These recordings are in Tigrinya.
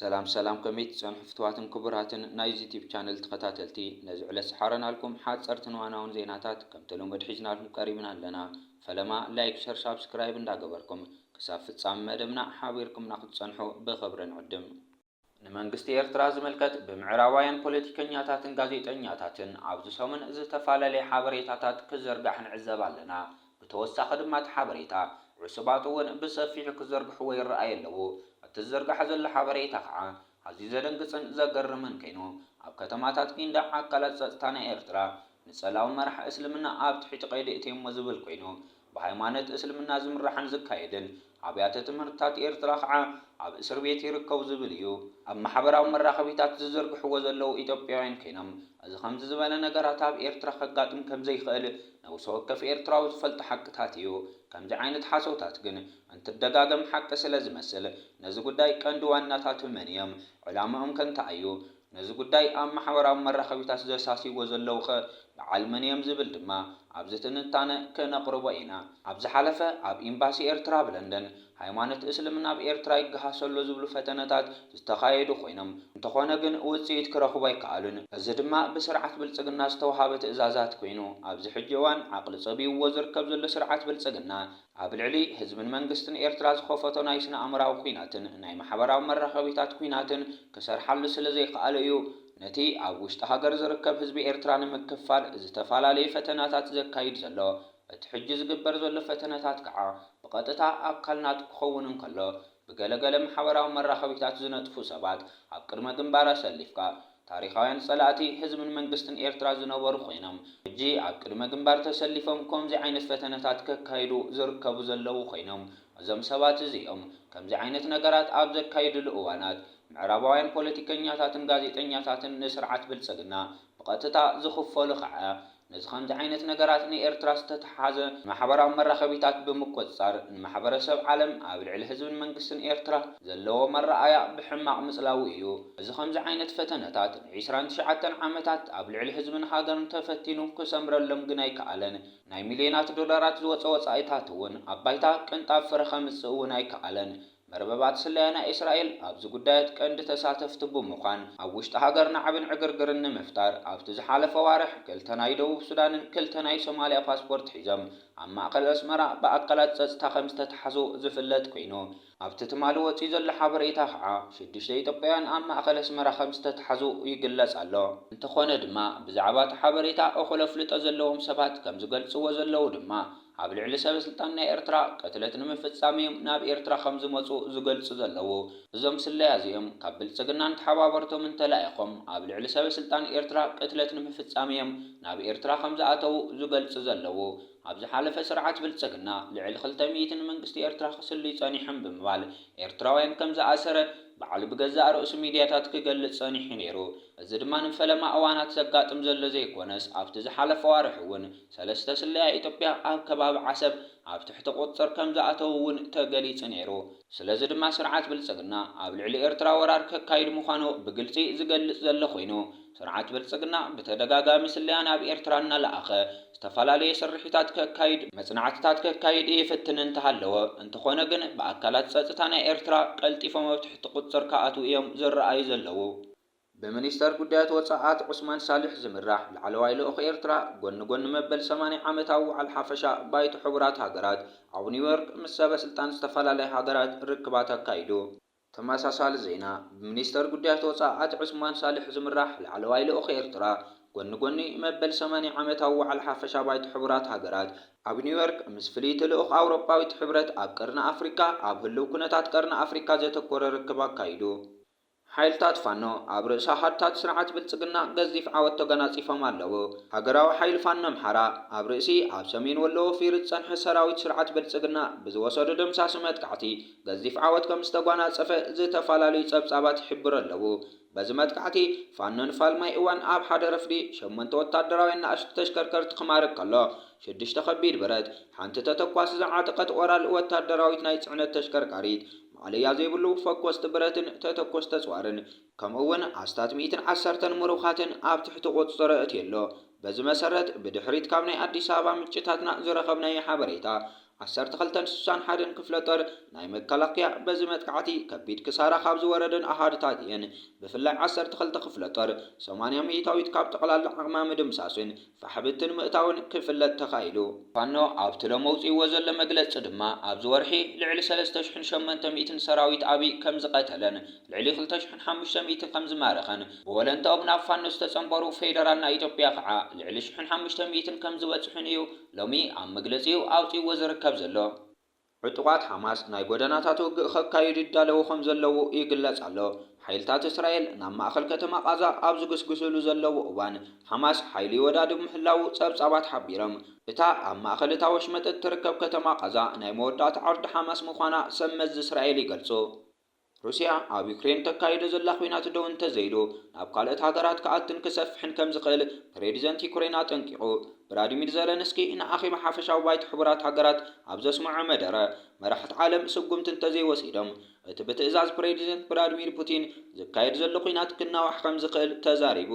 ሰላም ከመይት ጽንሕ ፍትዋትን ክቡራትን ናይ ዩቲዩብ ቻነል ተኸታተልቲ ነዚ ዕለት ሰሓረናልኩም ሓጸርትን ዋናውን ዜናታት ከም ተለመደ ሒዝናልኩም ቀሪብና ኣለና። ፈለማ ላይክ፣ ሸር፣ ሳብስክራይብ እንዳገበርኩም ክሳብ ፍጻመ መደብና ሓቢርኩም ንኽትጸንሑ ብኽብሪ ንዕድም። ንመንግስቲ ኤርትራ ዝምልከት ብምዕራባውያን ፖለቲከኛታትን ጋዜጠኛታትን ኣብዚ ሰሙን ዝተፈላለየ ሓበሬታታት ክዘርጋሕ ንዕዘብ ኣለና። ብተወሳኺ ድማ እቲ ሓበሬታ ርስባቱ እውን ብሰፊሑ ክዘርግሕዎ ይረኣዩ ኣለዉ። እቲ ዝዘርጋሕ ዘሎ ሓበሬታ ከዓ ኣዝዩ ዘደንግፅን ዘገርምን ኮይኑ ኣብ ከተማታት ጊንዳ ኣካላት ጸጥታ ናይ ኤርትራ ንጸላዊ መራሒ እስልምና ኣብ ትሕቲ ቀይዲ እትየሞ ዝብል ኮይኑ ብሃይማኖት እስልምና ዝምራሕን ዝካየድን ኣብያተ ትምህርትታት ኤርትራ ከዓ ኣብ እስር ቤት ይርከቡ ዝብል እዩ። ኣብ ማሕበራዊ መራኸቢታት ዝዘርግሕዎ ዘለዉ ኢትዮጵያውያን ኮይኖም እዚ ከምዚ ዝበለ ነገራት ኣብ ኤርትራ ከጋጥም ከም ዘይኽእል ነብሲ ወከፍ ኤርትራዊ ዝፈልጦ ሓቅታት እዩ። ከምዚ ዓይነት ሓሶታት ግን እንትደጋገም ሓቂ ስለ ዝመስል ነዚ ጉዳይ ቀንዲ ዋናታት መን እዮም? ዕላምኦም ከንታይ እዩ? ነዚ ጉዳይ ኣብ ማሕበራዊ መራኸቢታት ዘሳሲዎ ዘለዉ ኸ በዓል መን እዮም ዝብል ድማ ኣብዚ ትንታነ ክነቕርቦ ኢና። ኣብ ዝሓለፈ ኣብ ኤምባሲ ኤርትራ ብለንደን ሃይማኖት እስልምና ኣብ ኤርትራ ይገሃሰሉ ዝብሉ ፈተነታት ዝተኻየዱ ኮይኖም እንተኾነ ግን ውፅኢት ክረኽቡ ኣይከኣሉን። እዚ ድማ ብስርዓት ብልጽግና ዝተዋሃበ ትእዛዛት ኮይኑ ኣብዚ ሕጂ እዋን ዓቕሊ ጸቢብዎ ዝርከብ ዘሎ ስርዓት ብልጽግና ኣብ ልዕሊ ህዝብን መንግስትን ኤርትራ ዝኸፈቶ ናይ ስነ ኣእምራዊ ኩናትን ናይ ማሕበራዊ መራኸቢታት ኩናትን ክሰርሓሉ ስለ ዘይከኣለ እዩ ነቲ ኣብ ውሽጢ ሃገር ዝርከብ ህዝቢ ኤርትራ ንምክፋል ዝተፈላለዩ ፈተናታት ዘካይድ ዘሎ። እቲ ሕጂ ዝግበር ዘሎ ፈተነታት ከዓ ብቐጥታ ኣካልናት ክኸውን እንከሎ ብገለገለ ማሕበራዊ መራኸቢታት ዝነጥፉ ሰባት ኣብ ቅድመ ግንባር ኣሰሊፍካ ታሪኻውያን ጸላእቲ ህዝብን መንግስትን ኤርትራ ዝነበሩ ኮይኖም ሕጂ ኣብ ቅድመ ግንባር ተሰሊፎም ከምዚ ዓይነት ፈተነታት ከካይዱ ዝርከቡ ዘለዉ ኮይኖም እዞም ሰባት እዚኦም ከምዚ ዓይነት ነገራት ኣብ ዘካይድሉ እዋናት ምዕራባውያን ፖለቲከኛታትን ጋዜጠኛታትን ንስርዓት ብልጽግና ብቐጥታ ዝኽፈሉ ከዓ ነዚ ከምዚ ዓይነት ነገራት ንኤርትራ ዝተተሓሓዘ ማሕበራዊ መራኸቢታት ብምቆጻር ንማሕበረሰብ ዓለም ኣብ ልዕሊ ህዝብን መንግስትን ኤርትራ ዘለዎ መረኣያ ብሕማቕ ምጽላዊ እዩ። እዚ ከምዚ ዓይነት ፈተነታት ን29 ዓመታት ኣብ ልዕሊ ህዝብን ሃገርን ተፈቲኑ ክሰምረሎም ግን ኣይከኣለን። ናይ ሚልዮናት ዶላራት ዝወፀ ወጻኢታት እውን ኣብ ባይታ ቅንጣብ ፍረ ከምጽእ እውን ኣይከኣለን። መርበባት ስለያና እስራኤል ኣብዚ ጉዳያት ቀንዲ ተሳተፍቲ ብምዃን ኣብ ውሽጢ ሃገርና ዓብን ዕግርግርን ንምፍጣር ኣብቲ ዝሓለፈ ዋርሕ ክልተ ናይ ደቡብ ሱዳንን ክልተ ናይ ሶማልያ ፓስፖርት ሒዞም ኣብ ማእከል ኣስመራ ብኣካላት ጸጥታ ከም ዝተተሓዙ ዝፍለጥ ኮይኑ ኣብቲ ትማሊ ወፂኡ ዘሎ ሓበሬታ ከዓ 6 ኢትዮጵያውያን ኣብ ማእከል ኣስመራ ከም ዝተተሓዙ ይግለጽ ኣሎ። እንተኾነ ድማ ብዛዕባ እቲ ሓበሬታ እኹለ ፍልጦ ዘለዎም ሰባት ከም ዝገልጽዎ ዘለዉ ድማ ኣብ ልዕሊ ሰበስልጣን ናይ ኤርትራ ቅትለት ንምፍጻም ናብ ኤርትራ ከም ዝመፁ ዝገልጹ ዘለዉ። እዞም ስለያ እዚኦም ካብ ብልጽግናን ተሓባበርቶም እንተላኢኾም ኣብ ልዕሊ ሰበስልጣን ኤርትራ ቅትለት ንምፍጻም ናብ ኤርትራ ከም ዝኣተዉ ዝገልጹ ዘለዉ። ኣብ ዝሓለፈ ስርዓት ብልጽግና ልዕሊ 200 መንግስቲ ኤርትራ ክስልይ ጸኒሖም ብምባል ኤርትራውያን ከም ዝኣሰረ በዓል ብገዛእ ርእሱ ሚድያታት ክገልጽ ጸኒሑ ነይሩ። እዚ ድማ ንፈለማ እዋናት ዘጋጥም ዘሎ ዘይኮነስ ኣብቲ ዝሓለፈ ዋርሕ እውን 3 ስለያ ኢትዮጵያ ኣብ ከባቢ ዓሰብ ኣብ ትሕቲ ቁጥጥር ከም ዝኣተዉ እውን ተገሊጹ ነይሩ። ስለዚ ድማ ስርዓት ብልጽግና ኣብ ልዕሊ ኤርትራ ወራር ከካይድ ምዃኑ ብግልጺ ዝገልጽ ዘሎ ኮይኑ ስርዓት ብልጽግና ብተደጋጋሚ ስለያ ናብ ኤርትራ እናለኣኸ ዝተፈላለየ ስርሒታት ከካይድ መጽናዕትታት ከካይድ ይፍትን እንተሃለወ እንተኾነ ግን ብኣካላት ጸጥታ ናይ ኤርትራ ቀልጢፎም ኣብ ትሕቲ ቁጥጥር ከኣትዉ እዮም ዝረኣዩ ዘለዉ። ብሚኒስተር ጉዳያት ወጻኢት ዑስማን ሳልሕ ዝምራሕ ላዕለዋይ ልኡኽ ኤርትራ ጎኒ ጎኒ መበል 80 ዓመታዊ ዋዕላ ሓፈሻ ባይቶ ሕቡራት ሃገራት ኣብ ኒውዮርክ ምስ ሰበስልጣን ዝተፈላለየ ሃገራት ርክባት ኣካይዱ። ተመሳሳሊ ዜና ብሚኒስተር ጉዳያት ወጻኢት ዑስማን ሳልሕ ዝምራሕ ላዕለዋይ ልኡኽ ኤርትራ ጎኒ ጎኒ መበል 80 ዓመታዊ ዋዕላ ሓፈሻ ባይቶ ሕቡራት ሃገራት ኣብ ኒውዮርክ ምስ ፍልይቲ ልኡኽ ኣውሮፓዊት ሕብረት ኣብ ቀርኒ ኣፍሪካ ኣብ ህልው ኩነታት ቀርኒ ኣፍሪካ ዘተኮረ ርክብ ኣካይዱ። ሓይልታት ፋኖ ኣብ ርእሲ ሃድታት ስርዓት ብልጽግና ገዚፍ ዓወት ተገናጺፎም ኣለዉ። ሃገራዊ ሓይሊ ፋኖ ኣምሓራ ኣብ ርእሲ ኣብ ሰሜን ወሎ ወፊሩ ዝጸንሐ ሰራዊት ስርዓት ብልጽግና ብዝወሰዱ ድምሳሲ መጥቃዕቲ ገዚፍ ዓወት ከም ዝተጓናጸፈ ዝተፈላለዩ ጸብጻባት ይሕብሩ ኣለዉ። በዚ መጥቃዕቲ ፋኖ ንፋልማይ እዋን ኣብ ሓደ ረፍዲ 8 ወታደራዊ ንኣሽቱ ተሽከርከርቲ ክማርክ ከሎ 6 ከቢድ ብረት ሓንቲ ተተኳሲ ዝዓጠቐት ኦራል ወታደራዊት ናይ ጽዕነት ተሽከርካሪት ማዕለያ ዘይብሉ ፈኮስቲ ብረትን ተተኮስተ ጽዋርን ከምኡውን ኣስታት 110 ምሩኻትን ኣብ ትሕቲ ቁጽጥር እትየሎ። በዚ መሰረት ብድሕሪት ካብ ናይ ኣዲስ ኣበባ ምንጭታትና ዝረኸብናዮ ሓበሬታ 1261 ክፍለ ጦር ናይ መከላከያ በዚ መጥቃዕቲ ከቢድ ክሳራ ካብ ዝወረደን ኣሃድታት እየን። ብፍላይ 12 ክፍለ ጦር 80 ሚእታዊት ካብ ጠቕላላ ዓቕማ ምድምሳስን ፋሕብትን ምእታውን ክፍለጥ ተኻኢሉ። ፋኖ ኣብቲ ለመውፅእዎ ዘሎ መግለፂ ድማ ኣብዚ ወርሒ ልዕሊ 3800 ሰራዊት ዓብይ ከም ዝቐተለን ልዕሊ 2500 ከም ዝማረኸን ብወለንተኦም ናብ ፋኖ ዝተጸንበሩ ፌደራል ናይ ኢትዮጵያ ከዓ ልዕሊ 1500 ከም ዝበፅሑን እዩ ሎሚ ኣብ መግለፂኡ ኣውፂእዎ ዝርከብ ዘሎ። ዕጡቋት ሓማስ ናይ ጎደናታት ውግእ ከካይዱ ይዳለዉ ከም ዘለዉ ይግለጽ ኣሎ። ሓይልታት እስራኤል ናብ ማእኸል ከተማ ቃዛ ኣብ ዝግስግስሉ ዘለዉ እዋን ሓማስ ሓይሊ ወዳድብ ምህላው ጸብጻባት ሓቢሮም እታ ኣብ ማእኸል እታ ወሽመጥ እትርከብ ከተማ ቃዛ ናይ መወዳእታ ዓውዲ ሓማስ ምዃና ሰመዝ እስራኤል ይገልጹ። ሩስያ ኣብ ዩክሬን ተካይዶ ዘላ ኩናት ደው እንተዘይሉ ናብ ካልኦት ሃገራት ከኣትን ክሰፍሕን ከም ዝኽእል ፕሬዚደንት ዩክሬን ኣጠንቂቑ። ቭላዲሚር ዘለንስኪ ንኣኼባ ሓፈሻዊ ባይት ሕቡራት ሃገራት ኣብ ዘስምዖ መደረ መራሕቲ ዓለም ስጉምቲ እንተዘይወሲዶም እቲ ብትእዛዝ ፕሬዚደንት ቭላዲሚር ፑቲን ዝካየድ ዘሎ ኩናት ክናዋሕ ከም ዝኽእል ተዛሪቡ።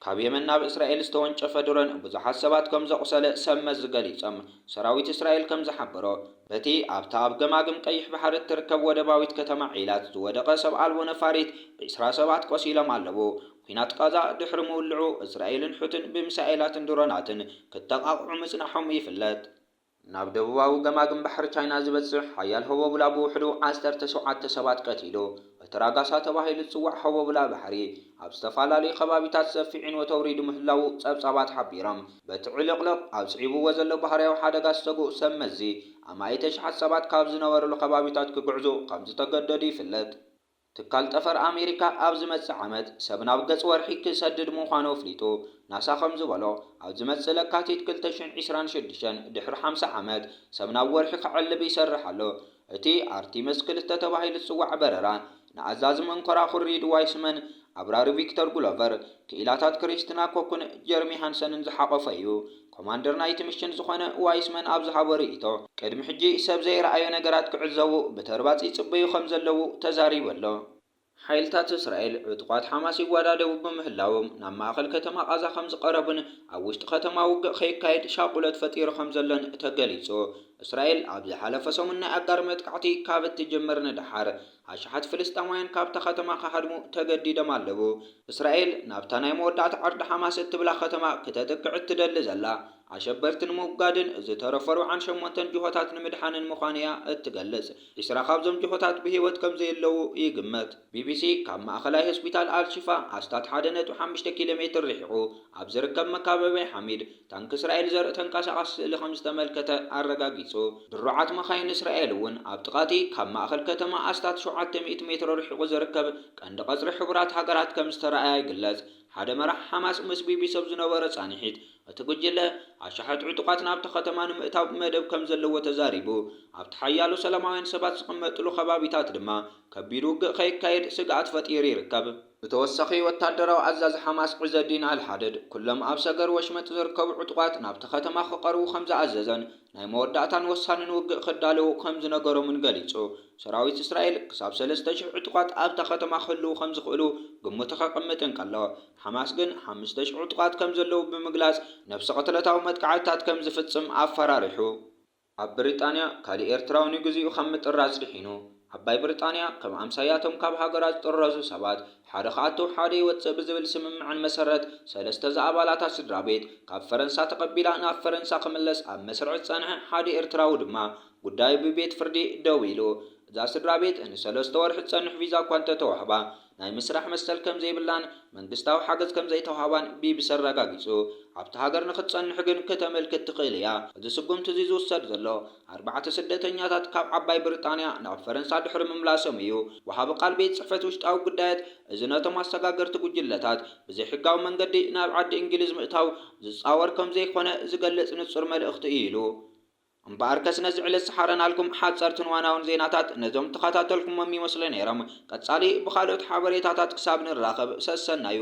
ካብ የመን ናብ እስራኤል ዝተወንጨፈ ድሮን ብዙሓት ሰባት ከም ዘቑሰለ ሰመዝ ገሊፆም። ሰራዊት እስራኤል ከም ዝሓበሮ በቲ ኣብታ ኣብ ገማግም ቀይሕ ባሕሪ እትርከብ ወደባዊት ከተማ ዒላት ዝወደቐ ሰብ ኣልቦ ነፋሪት ብ20 ሰባት ቆሲሎም ኣለዉ። ኩናት ቃዛ ድሕሪ ምውልዑ እስራኤልን ሑትን ብሚሳኤላትን ድሮናትን ክተቃቕዑ ምጽናሖም ይፍለጥ። ናብ ደቡባዊ ገማግም ባሕሪ ቻይና ዝበጽሕ ሓያል ሆቦቡላ ብውሕዱ 17 ሰባት ቀቲሉ። እቲ ራጋሳ ተባሂሉ ዝጽዋዕ ሆቦቡላ ባሕሪ ኣብ ዝተፈላለዩ ከባቢታት ሰፊዕ ዒንወ ተውሪዱ ምህላው ጸብጻባት ሓቢሮም በቲ ዕልቕልቕ ኣብ ጽዒብዎ ዘሎ ባህርያዊ ሓደጋ ዝሰግኡ ሰመዚ ኣማይተ ሽሓት ሰባት ካብ ዝነበሩሉ ከባቢታት ክጉዕዙ ከም ዝተገደዱ ይፍለጥ። ትካል ጠፈር ኣሜሪካ ኣብ ዝመጽእ ዓመት ሰብ ናብ ገጽ ወርሒ ክሰድድ ምዃኑ ኣፍሊጡ። ናሳ ከም ዝበሎ ኣብ ዝመጽእ ለካቲት 2026 ድሕሪ 50 ዓመት ሰብ ናብ ወርሒ ክዕልብ ይሰርሕ ኣሎ። እቲ ኣርቲመስ 2 ተባሂሉ ዝጽዋዕ በረራ ንኣዛዚ መንኮራኹር ሪድ ዋይስመን ኣብራሪ ቪክተር ጉሎቨር ክኢላታት ክሪስትና ኮኩን ጀርሚ ሃንሰንን ዝሓቆፈ እዩ። ኮማንደር ናይቲ ሚሽን ዝኾነ ዋይስመን ኣብ ዝሃቦ ርእይቶ ቅድሚ ሕጂ ሰብ ዘይረኣዮ ነገራት ክዕዘቡ ብተርባጽ ይጽበዩ ከም ዘለዉ ተዛሪቡ ኣሎ። ሓይልታት እስራኤል ዕጡቋት ሓማስ ይወዳደቡ ብምህላዎም ናብ ማእኸል ከተማ ቃዛ ከም ዝቐረቡን ኣብ ውሽጢ ከተማ ውግእ ከይካየድ ሻቁለት ፈጢሩ ከም ዘሎን ተገሊጹ። እስራኤል ኣብ ዝሓለፈ ሰሙን ናይ ኣጋር መጥቃዕቲ ካብ እትጅምር ንድሓር ኣሽሓት ፍልስጣማውያን ካብታ ከተማ ክሃድሙ ተገዲዶም ኣለዉ። እስራኤል ናብታ ናይ መወዳእታ ዓርዲ ሓማስ እትብላ ከተማ ክተጥቅዕ እትደሊ ዘላ ኣሸበርቲ ንምውጋድን ዝተረፈሩ 8 ጅሆታት ንምድሓንን ምዃኑ እያ እትገልጽ። 20 ካብዞም ጅሆታት ብሂወት ከም ዘየለዉ ይግመት። ቢቢሲ ካብ ማእኸላይ ሆስፒታል ኣልሺፋ ኣስታት 1.5 ኪሎ ሜትር ርሒቑ ኣብ ዝርከብ መካበቢያ ሓሚድ ታንክ እስራኤል ዘርኢ ተንቀሳቓሲ ስእሊ ከም ዝተመልከተ ኣረጋጊጹ። ድሩዓት መኻይን እስራኤል እውን ኣብ ጥቓቲ ካብ ማእኸል ከተማ ኣስታት 700 ሜትሮ ርሒቑ ዝርከብ ቀንዲ ቀጽሪ ሕቡራት ሃገራት ከም ዝተረኣያ ይግለጽ። ሓደ መራሕ ሓማስ ምስ ቢቢሲ ኣብ ዝነበረ ጻኒሒት እቲ ጉጅለ ኣሽሓት ዕጡቋት ናብቲ ከተማ ንምእታው መደብ ከም ዘለዎ ተዛሪቡ። ኣብቲ ሓያሎ ሰላማውያን ሰባት ዝቕመጥሉ ከባቢታት ድማ ከቢድ ውግእ ከይካየድ ስግኣት ፈጢሩ ይርከብ። ብተወሳኺ ወታደራዊ ኣዛዚ ሓማስ ዑዘዲን ኣልሓደድ ኩሎም ኣብ ሰገር ወሽመጥ ዝርከቡ ዕጡቋት ናብቲ ከተማ ክቐርቡ ከም ዝኣዘዘን ናይ መወዳእታን ወሳንን ውግእ ክዳለዉ ከም ዝነገሮምን ገሊጹ። ሰራዊት እስራኤል ክሳብ 3000 ዕጡቋት ኣብታ ከተማ ክህልዉ ከም ዝኽእሉ ግምቱ ከቕምጥ እንከሎ ሓማስ ግን 5000 ዕጡቋት ከም ዘለዉ ብምግላጽ ነፍሲ ቅትለታዊ መጥቃዕትታት ከም ዝፍጽም ኣፈራሪሑ። ኣብ ብሪጣንያ ካሊእ ኤርትራዊ ንግዚኡ ከም ምጥራዝ ድሒኑ። ዓባይ ብሪጣንያ ከም ኣምሳያቶም ካብ ሃገራት ዝጥረዙ ሰባት ሓደ ከኣተው ሓደ ይወፅእ ብዝብል ስምምዕን መሰረት 3 ዘኣባላታ ስድራ ቤት ካብ ፈረንሳ ተቐቢላ ናብ ፈረንሳ ክምለስ ኣብ መስርዕ ዝጸንሐ ሓደ ኤርትራዊ ድማ ጉዳዩ ብቤት ፍርዲ ደው ኢሉ። እዛ ስድራ ቤት ን3 ወርሒ ዝጸንሕ ቪዛ እኳ እንተተዋህባ ናይ ምስራሕ መሰል ከም ዘይብላን መንግስታዊ ሓገዝ ከም ዘይተዋህባን ቢቢሲ ኣረጋጊጹ። ኣብቲ ሃገር ንኽትጸንሕ ግን ከተመልክት ትኽእል እያ። እዚ ስጉምቲ እዚ ዝውሰድ ዘሎ 4 ስደተኛታት ካብ ዓባይ ብሪጣንያ ናብ ፈረንሳ ድሕሪ ምምላሶም እዩ። ወሃቢ ቃል ቤት ጽሕፈት ውሽጣዊ ጉዳያት እዚ ነቶም ኣሰጋገርቲ ጉጅለታት ብዘይሕጋዊ መንገዲ ናብ ዓዲ እንግሊዝ ምእታው ዝጻወር ከም ዘይኮነ ዝገልጽ ንጹር መልእኽቲ እዩ ኢሉ። እምበኣር ከስነ ዝዕለት ሰሓረናልኩም ሓጸርትን ዋናውን ዜናታት ነዞም ተኸታተልኩሞም ይመስሉ ነይሮም። ቀጻሊ ብኻልኦት ሓበሬታታት ክሳብ ንራኸብ ሰሰናዩ።